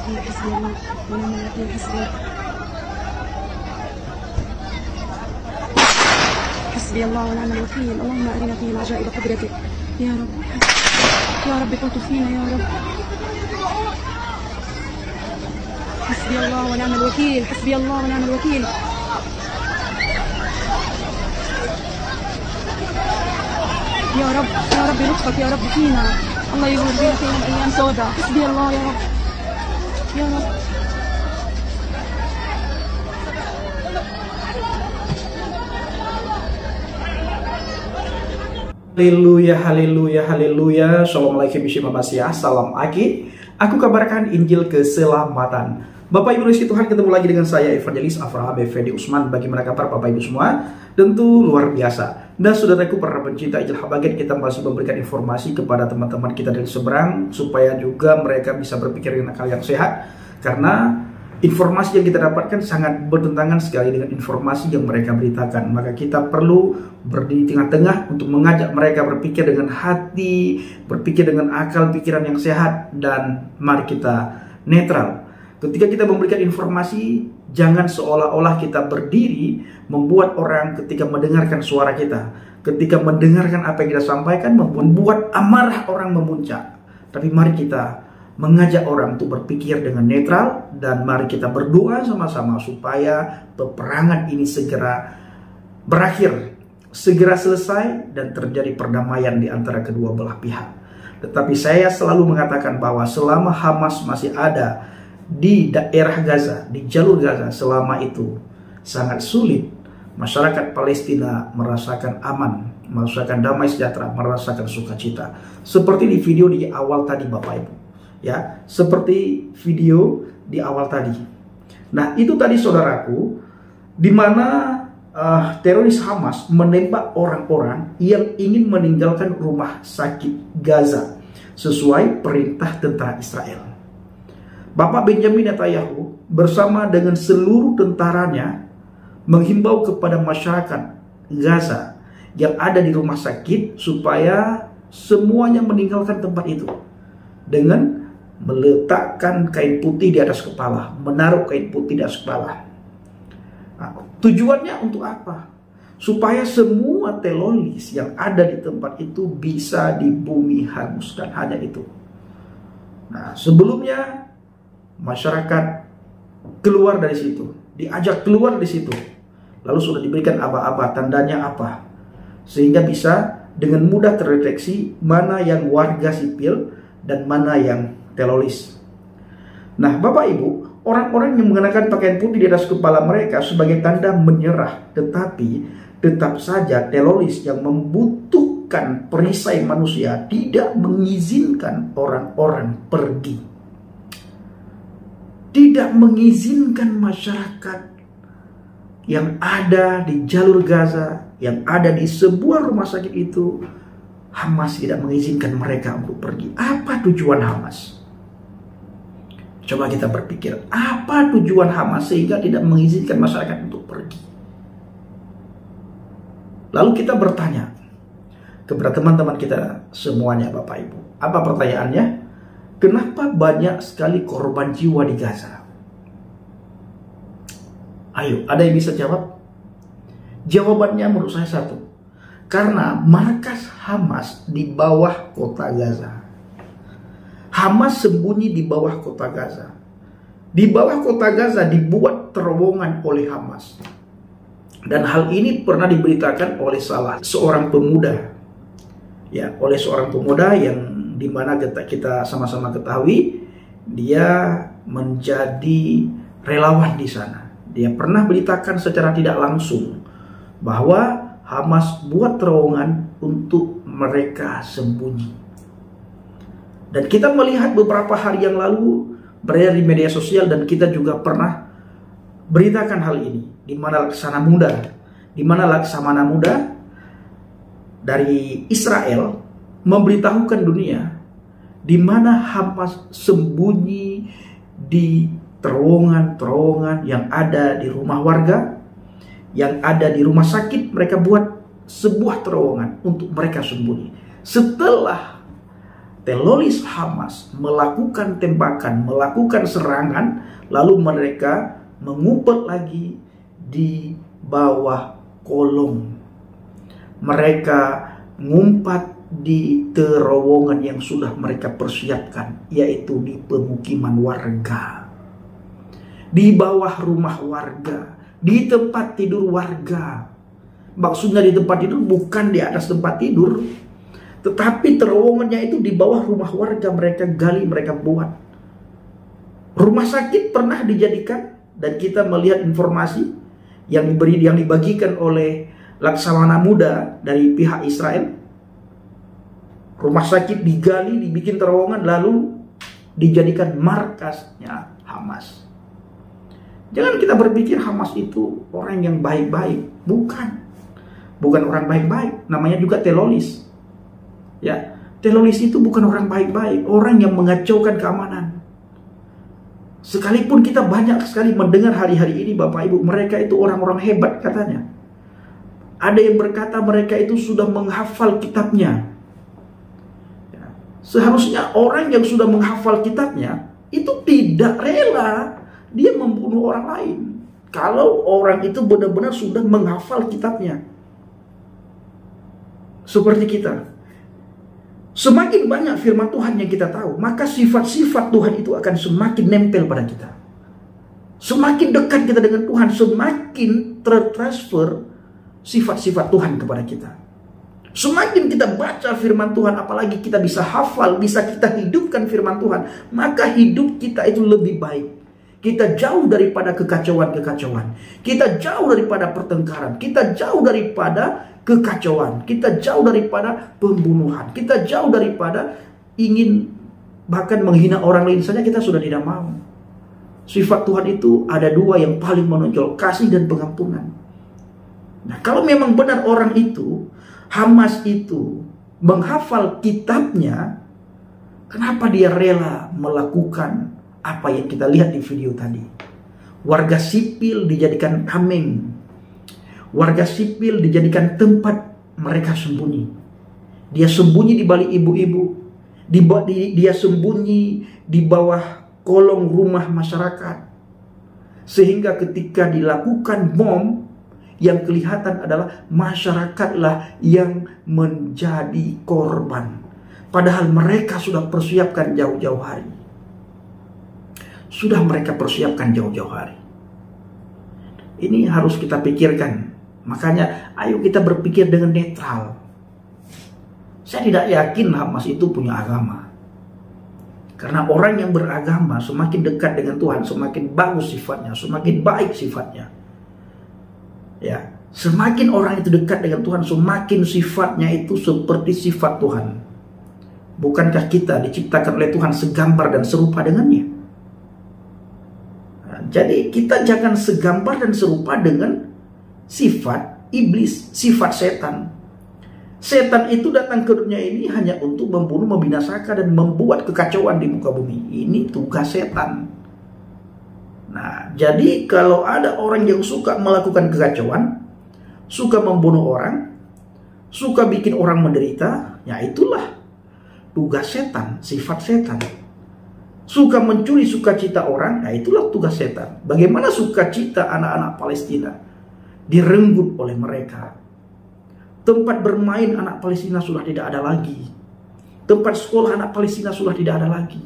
حسبي الله ونعم الوكيل. اللهم أرنا فيهم عجائب قدرتك يا رب. يا رب قلت فينا يا رب. حسبي الله ونعم الوكيل. حسبي الله ونعم الوكيل. يا رب يا رب لطفك يا رب فينا. الله يجعل فينا أيام سوداء. حسبي الله يا رب يا رب. Haleluya, haleluya, haleluya. Assalamualaikum warahmatullahi wabarakatuh. Salam Aki. Aku kabarkan Injil keselamatan. Bapak Ibu Yesus Tuhan, ketemu lagi dengan saya Evangelis Avraham Effendi Usman. Bagaimana kabar Bapak Ibu semua? Tentu luar biasa. Dan saudaraku para pencinta Injil Habagat, kita masih memberikan informasi kepada teman-teman kita dari seberang supaya juga mereka bisa berpikir dengan akal yang sehat. Karena informasi yang kita dapatkan sangat bertentangan sekali dengan informasi yang mereka beritakan. Maka kita perlu berdiri tengah-tengah untuk mengajak mereka berpikir dengan hati, berpikir dengan akal pikiran yang sehat, dan mari kita netral. Ketika kita memberikan informasi, jangan seolah-olah kita berdiri membuat orang ketika mendengarkan suara kita, ketika mendengarkan apa yang kita sampaikan, membuat amarah orang memuncak. Tapi mari kita mengajak orang untuk berpikir dengan netral, dan mari kita berdoa sama-sama supaya peperangan ini segera berakhir, segera selesai, dan terjadi perdamaian di antara kedua belah pihak. Tetapi saya selalu mengatakan bahwa selama Hamas masih ada di daerah Gaza, di jalur Gaza, selama itu sangat sulit masyarakat Palestina merasakan aman, merasakan damai sejahtera, merasakan sukacita. Seperti di video di awal tadi Bapak Ibu. Ya, seperti video di awal tadi. Nah, itu tadi saudaraku, di mana teroris Hamas menembak orang-orang yang ingin meninggalkan rumah sakit Gaza sesuai perintah tentara Israel. Bapak Benjamin Netanyahu bersama dengan seluruh tentaranya menghimbau kepada masyarakat Gaza yang ada di rumah sakit supaya semuanya meninggalkan tempat itu dengan meletakkan kain putih di atas kepala, menaruh kain putih di atas kepala. Nah, tujuannya untuk apa? Supaya semua teroris yang ada di tempat itu bisa di bumi hanguskan, hanya itu. Nah, sebelumnya masyarakat keluar dari situ, diajak keluar dari situ, lalu sudah diberikan aba-aba, tandanya apa, sehingga bisa dengan mudah terdeteksi mana yang warga sipil dan mana yang teroris. Nah, Bapak Ibu, orang-orang yang mengenakan pakaian putih di atas kepala mereka sebagai tanda menyerah, tetapi tetap saja teroris yang membutuhkan perisai manusia tidak mengizinkan orang-orang pergi. Tidak mengizinkan masyarakat yang ada di jalur Gaza, yang ada di sebuah rumah sakit itu, Hamas tidak mengizinkan mereka untuk pergi. Apa tujuan Hamas? Coba kita berpikir, apa tujuan Hamas sehingga tidak mengizinkan masyarakat untuk pergi? Lalu kita bertanya kepada teman-teman kita semuanya, Bapak Ibu. Apa pertanyaannya? Kenapa banyak sekali korban jiwa di Gaza? Ayo, ada yang bisa jawab? Jawabannya menurut saya satu. Karena markas Hamas di bawah kota Gaza. Hamas sembunyi di bawah kota Gaza. Di bawah kota Gaza dibuat terowongan oleh Hamas. Dan hal ini pernah diberitakan oleh salah seorang pemuda. Ya, oleh seorang pemuda yang dimana kita sama-sama ketahui dia menjadi relawan di sana. Dia pernah beritakan secara tidak langsung bahwa Hamas buat terowongan untuk mereka sembunyi. Dan kita melihat beberapa hari yang lalu beredar di media sosial, dan kita juga pernah beritakan hal ini, di mana Laksamana Muda dari Israel memberitahukan dunia di mana Hamas sembunyi di terowongan-terowongan yang ada di rumah warga, yang ada di rumah sakit. Mereka buat sebuah terowongan untuk mereka sembunyi. Setelah teroris Hamas melakukan tembakan, melakukan serangan, lalu mereka mengumpet lagi di bawah kolong. Mereka ngumpat di terowongan yang sudah mereka persiapkan, yaitu di pemukiman warga, di bawah rumah warga, di tempat tidur warga. Maksudnya di tempat tidur bukan di atas tempat tidur, tetapi terowongannya itu di bawah rumah warga mereka gali, mereka buat. Rumah sakit pernah dijadikan, dan kita melihat informasi yang dibagikan oleh Laksamana Muda dari pihak Israel. Rumah sakit digali, dibikin terowongan, lalu dijadikan markasnya Hamas. Jangan kita berpikir Hamas itu orang yang baik-baik. Bukan orang baik-baik. Namanya juga teroris. Ya, teroris itu bukan orang baik-baik, orang yang mengacaukan keamanan. Sekalipun kita banyak sekali mendengar hari-hari ini, Bapak Ibu, mereka itu orang-orang hebat katanya. Ada yang berkata mereka itu sudah menghafal kitabnya. Seharusnya orang yang sudah menghafal kitabnya itu tidak rela dia membunuh orang lain. Kalau orang itu benar-benar sudah menghafal kitabnya. Seperti kita. Semakin banyak firman Tuhan yang kita tahu, maka sifat-sifat Tuhan itu akan semakin nempel pada kita. Semakin dekat kita dengan Tuhan, semakin tertransfer sifat-sifat Tuhan kepada kita. Semakin kita baca firman Tuhan, apalagi kita bisa hafal, bisa kita hidupkan firman Tuhan, maka hidup kita itu lebih baik. Kita jauh daripada kekacauan-kekacauan. Kita jauh daripada pertengkaran. Kita jauh daripada kekacauan. Kita jauh daripada pembunuhan. Kita jauh daripada ingin bahkan menghina orang lain saja kita sudah tidak mau. Sifat Tuhan itu ada dua yang paling menonjol, kasih dan pengampunan. Nah, kalau memang benar orang itu, Hamas itu menghafal kitabnya, kenapa dia rela melakukan apa yang kita lihat di video tadi? Warga sipil dijadikan tameng. Warga sipil dijadikan tempat mereka sembunyi. Dia sembunyi di balik ibu-ibu. Dia sembunyi di bawah kolong rumah masyarakat. Sehingga ketika dilakukan bom, yang kelihatan adalah masyarakatlah yang menjadi korban. Padahal mereka sudah persiapkan jauh-jauh hari. Sudah mereka persiapkan jauh-jauh hari. Ini harus kita pikirkan. Makanya ayo kita berpikir dengan netral. Saya tidak yakin Hamas itu punya agama. Karena orang yang beragama semakin dekat dengan Tuhan, semakin bagus sifatnya, semakin baik sifatnya. Ya, semakin orang itu dekat dengan Tuhan, semakin sifatnya itu seperti sifat Tuhan. Bukankah kita diciptakan oleh Tuhan segambar dan serupa dengannya? Nah, jadi kita jangan segambar dan serupa dengan sifat iblis, sifat setan. Setan itu datang ke dunia ini hanya untuk membunuh, membinasakan, dan membuat kekacauan di muka bumi. Ini tugas setan. Nah, jadi kalau ada orang yang suka melakukan kekacauan, suka membunuh orang, suka bikin orang menderita, ya itulah tugas setan, sifat setan. Suka mencuri sukacita orang, nah itulah tugas setan. Bagaimana sukacita anak-anak Palestina direnggut oleh mereka. Tempat bermain anak Palestina sudah tidak ada lagi. Tempat sekolah anak Palestina sudah tidak ada lagi.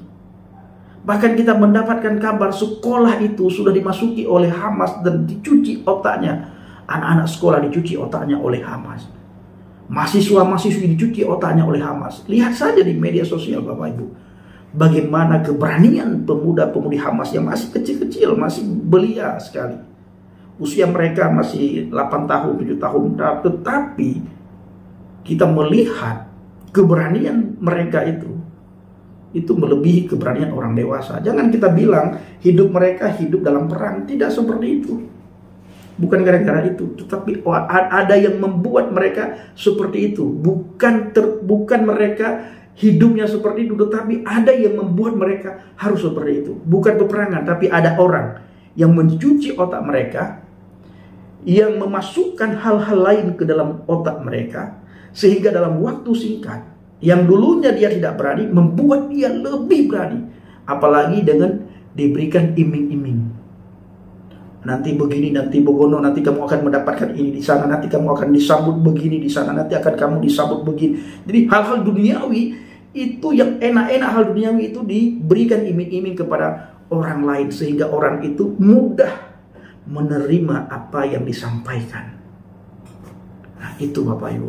Bahkan kita mendapatkan kabar sekolah itu sudah dimasuki oleh Hamas dan dicuci otaknya. Anak-anak sekolah dicuci otaknya oleh Hamas. Mahasiswa-mahasiswi dicuci otaknya oleh Hamas. Lihat saja di media sosial Bapak Ibu. Bagaimana keberanian pemuda-pemudi Hamas yang masih kecil-kecil, masih belia sekali. Usia mereka masih 8 tahun, 7 tahun. Tetapi kita melihat keberanian mereka itu melebihi keberanian orang dewasa. Jangan kita bilang hidup mereka hidup dalam perang. Tidak seperti itu. Bukan gara-gara itu, tetapi ada yang membuat mereka seperti itu. Bukan mereka hidupnya seperti itu, tetapi ada yang membuat mereka harus seperti itu. Bukan peperangan, tapi ada orang yang mencuci otak mereka, yang memasukkan hal-hal lain ke dalam otak mereka, sehingga dalam waktu singkat Yang dulunya dia tidak berani, membuat dia lebih berani. Apalagi dengan diberikan iming-iming. Nanti begini, nanti begono, nanti kamu akan mendapatkan ini di sana, nanti kamu akan disambut begini di sana, nanti akan kamu disambut begini. Jadi hal-hal duniawi itu, yang enak-enak hal duniawi itu diberikan iming-iming kepada orang lain, sehingga orang itu mudah menerima apa yang disampaikan. Nah, itu Bapak Ibu.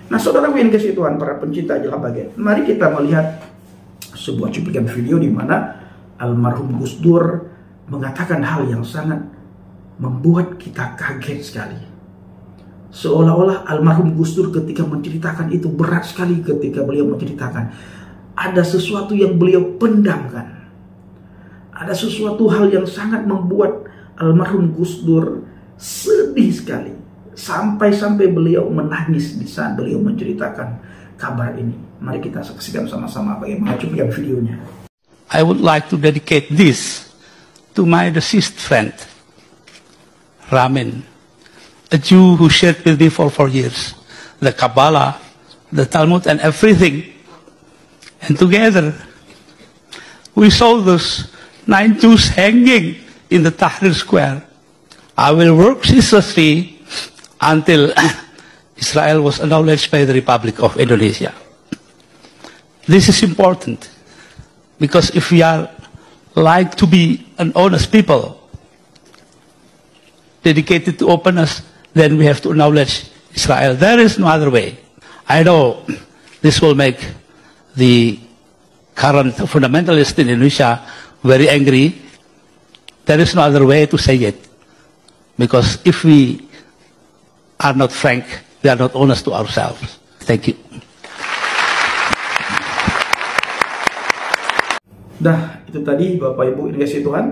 Nah, saudara yang kasih Tuhan, para pencinta ajalah bagian, mari kita melihat sebuah cuplikan video di mana almarhum Gus Dur mengatakan hal yang sangat membuat kita kaget sekali. Seolah-olah almarhum Gus Dur ketika menceritakan itu berat sekali ketika beliau menceritakan. Ada sesuatu yang beliau pendamkan. Ada sesuatu hal yang sangat membuat almarhum Gus Dur sedih sekali. Sampai-sampai beliau menangis di saat beliau menceritakan kabar ini. Mari kita saksikan sama-sama bagaimana cuplikan videonya. I would like to dedicate this to my deceased friend, Ramin, a Jew who shared with me for 4 years the Kabbalah, the Talmud, and everything. And together, we saw those 9 Jews hanging in the Tahrir Square. I will work ceaselessly until Israel was acknowledged by the Republic of Indonesia. This is important because if we are like to be an honest people, dedicated to openness, then we have to acknowledge Israel. There is no other way. I know this will make the current fundamentalists in Indonesia very angry. There is no other way to say it. Because if we are not frank, we are not honest to ourselves. Thank you. Nah, itu tadi Bapak Ibu yang dikasihi Tuhan,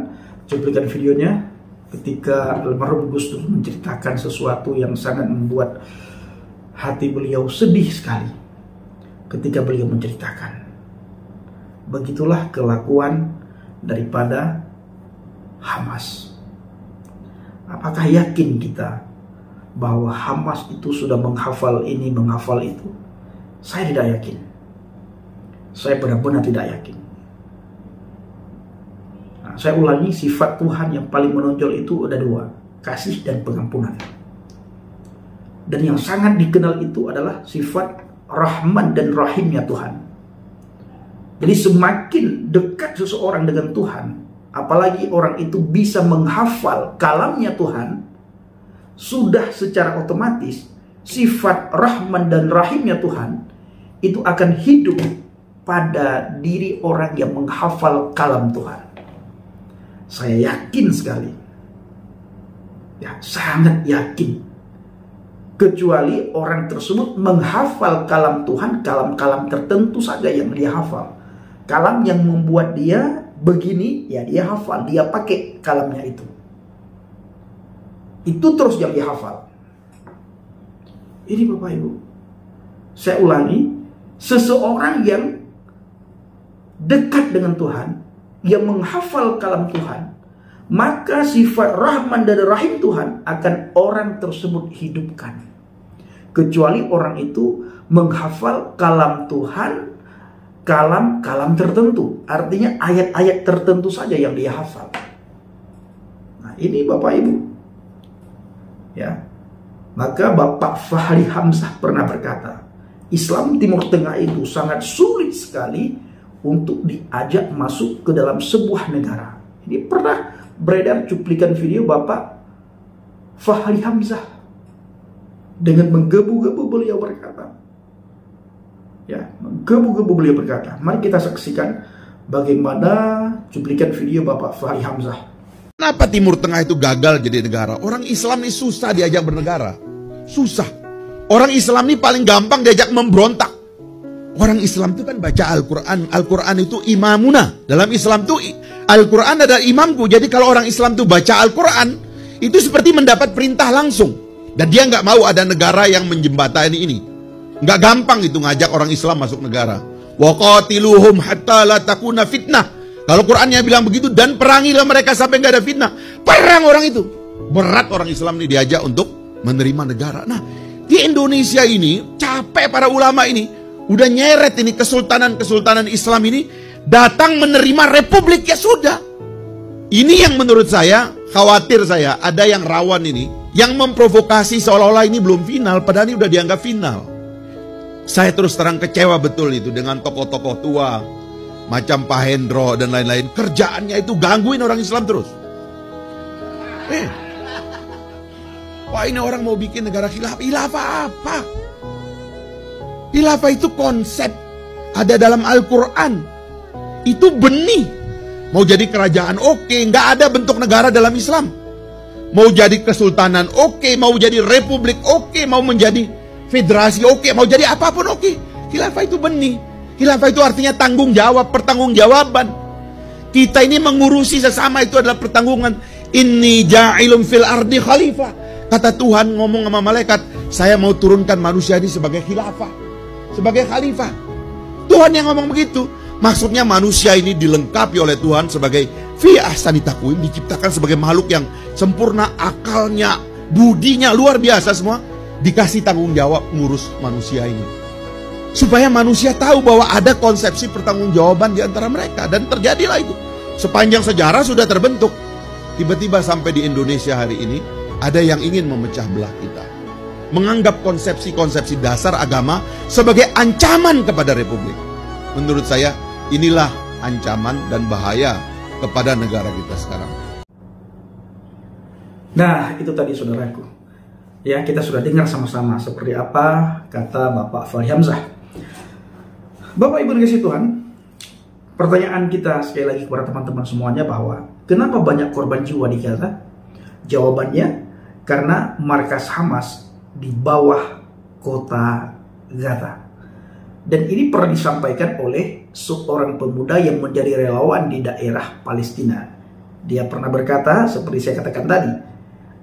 cuplikan videonya ketika almarhum Gus Dur menceritakan sesuatu yang sangat membuat hati beliau sedih sekali ketika beliau menceritakan. Begitulah kelakuan daripada Hamas. Apakah yakin kita bahwa Hamas itu sudah menghafal ini, menghafal itu? Saya tidak yakin. Saya benar-benar tidak yakin. Nah, saya ulangi, sifat Tuhan yang paling menonjol itu ada 2, kasih dan pengampunan. Dan yang sangat dikenal itu adalah sifat Rahman dan Rahimnya Tuhan. Jadi semakin dekat seseorang dengan Tuhan, apalagi orang itu bisa menghafal kalamnya Tuhan, sudah secara otomatis sifat Rahman dan Rahimnya Tuhan itu akan hidup pada diri orang yang menghafal kalam Tuhan. Saya yakin sekali, ya, sangat yakin. Kecuali orang tersebut menghafal kalam Tuhan, kalam-kalam tertentu saja yang dia hafal. Kalam yang membuat dia begini, ya dia hafal, dia pakai kalamnya itu. Itu terus yang dihafal. Ini Bapak Ibu, saya ulangi, seseorang yang dekat dengan Tuhan, yang menghafal kalam Tuhan, maka sifat Rahman dan Rahim Tuhan akan orang tersebut hidupkan. Kecuali orang itu menghafal kalam Tuhan, kalam tertentu, artinya ayat-ayat tertentu saja yang dia hafal. Nah, ini Bapak Ibu, ya. Maka Bapak Fahri Hamzah pernah berkata, Islam Timur Tengah itu sangat sulit sekali untuk diajak masuk ke dalam sebuah negara. Ini pernah beredar cuplikan video Bapak Fahri Hamzah dengan menggebu-gebu beliau berkata, ya, menggebu-gebu beliau berkata. Mari kita saksikan bagaimana cuplikan video Bapak Fahri Hamzah. Kenapa Timur Tengah itu gagal jadi negara? Orang Islam ini susah diajak bernegara. Susah. Orang Islam ini paling gampang diajak memberontak. Orang Islam itu kan baca Al-Quran. Al-Quran itu imamuna. Dalam Islam itu Al-Quran adalah imamku. Jadi kalau orang Islam itu baca Al-Quran, itu seperti mendapat perintah langsung. Dan dia nggak mau ada negara yang menjembatani ini. Nggak gampang itu ngajak orang Islam masuk negara. Wa qatiluhum hatta la takuna fitnah. Kalau Qurannya bilang begitu, dan perangilah mereka sampai nggak ada fitnah. Perang orang itu. Berat orang Islam ini diajak untuk menerima negara. Nah, di Indonesia ini capek para ulama ini. Udah nyeret ini kesultanan Islam ini datang menerima republik, ya sudah. Ini yang menurut saya, khawatir saya, ada yang rawan ini, yang memprovokasi seolah-olah ini belum final, padahal ini udah dianggap final. Saya terus terang kecewa betul itu dengan tokoh-tokoh tua, macam Pak Hendro dan lain-lain. Kerjaannya itu gangguin orang Islam terus. Wah, ini orang mau bikin negara khilafah. Khilafah apa? Khilafah itu konsep, ada dalam Al-Quran. Itu benih. Mau jadi kerajaan oke, nggak ada bentuk negara dalam Islam. Mau jadi kesultanan oke, mau jadi republik oke, mau menjadi federasi oke, mau jadi apapun oke. Khilafah itu benih. Khilafah itu artinya tanggung jawab, pertanggungjawaban. Kita ini mengurusi sesama itu adalah pertanggungan. Inni ja'ilum fil ardi khalifah. Kata Tuhan ngomong sama malaikat, saya mau turunkan manusia ini sebagai khilafah, sebagai khalifah. Tuhan yang ngomong begitu. Maksudnya manusia ini dilengkapi oleh Tuhan sebagai fi ahsani taqwim, diciptakan sebagai makhluk yang sempurna, akalnya, budinya luar biasa semua, dikasih tanggung jawab ngurus manusia ini. Supaya manusia tahu bahwa ada konsepsi pertanggungjawaban di antara mereka, dan terjadilah itu. Sepanjang sejarah sudah terbentuk. Tiba-tiba sampai di Indonesia hari ini ada yang ingin memecah belah kita. Menganggap konsepsi-konsepsi dasar agama sebagai ancaman kepada republik. Menurut saya, inilah ancaman dan bahaya kepada negara kita sekarang. Nah, itu tadi saudaraku. Ya, kita sudah dengar sama-sama seperti apa kata Bapak Fahri Hamzah. Bapak Ibu dikasih Tuhan, pertanyaan kita sekali lagi kepada teman-teman semuanya bahwa kenapa banyak korban jiwa di Gaza? Jawabannya, karena markas Hamas di bawah kota Gaza. Dan ini pernah disampaikan oleh seorang pemuda yang menjadi relawan di daerah Palestina. Dia pernah berkata, seperti saya katakan tadi,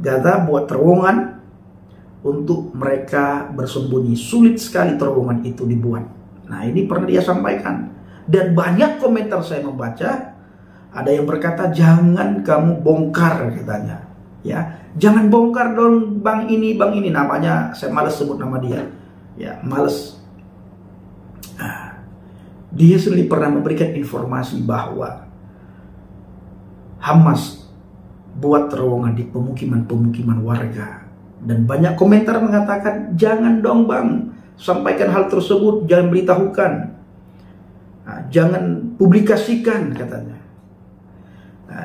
Gaza buat terowongan untuk mereka bersembunyi. Sulit sekali terowongan itu dibuat. Nah, ini pernah dia sampaikan. Dan banyak komentar saya membaca, ada yang berkata, jangan kamu bongkar, katanya. Ya, jangan bongkar dong bang ini, namanya, saya malas sebut nama dia. Ya, males. Dia sendiri pernah memberikan informasi bahwa Hamas buat terowongan di pemukiman-pemukiman warga. Dan banyak komentar mengatakan, jangan dong bang, sampaikan hal tersebut, jangan beritahukan. Jangan publikasikan, katanya.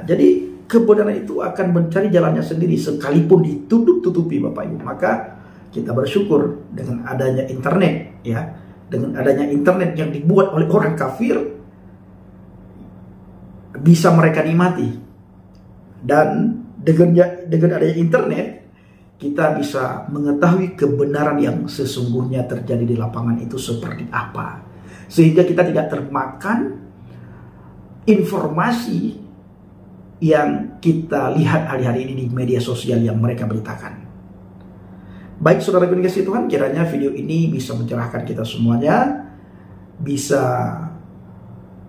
Jadi kebenaran itu akan mencari jalannya sendiri, sekalipun ditutup-tutupi Bapak Ibu. Maka kita bersyukur dengan adanya internet, ya. Dengan adanya internet yang dibuat oleh orang kafir, bisa mereka nikmati. Dan dengan adanya internet, kita bisa mengetahui kebenaran yang sesungguhnya terjadi di lapangan itu seperti apa. Sehingga kita tidak termakan informasi yang kita lihat hari-hari ini di media sosial yang mereka beritakan. Baik saudara yang dikasihi Tuhan, kiranya video ini bisa mencerahkan kita semuanya, bisa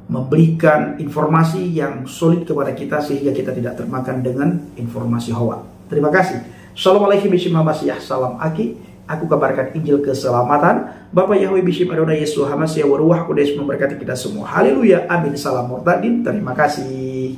memberikan informasi yang solid kepada kita sehingga kita tidak termakan dengan informasi hoax. Terima kasih. Assalamualaikum warahmatullahi wabarakatuh. Salam Aki. Aku kabarkan Injil keselamatan. Bapak Yahweh Bishim Adonai Yesus Hamasya Waruah Kudus memberkati kita semua. Haleluya. Amin. Salam Murtadin. Terima kasih.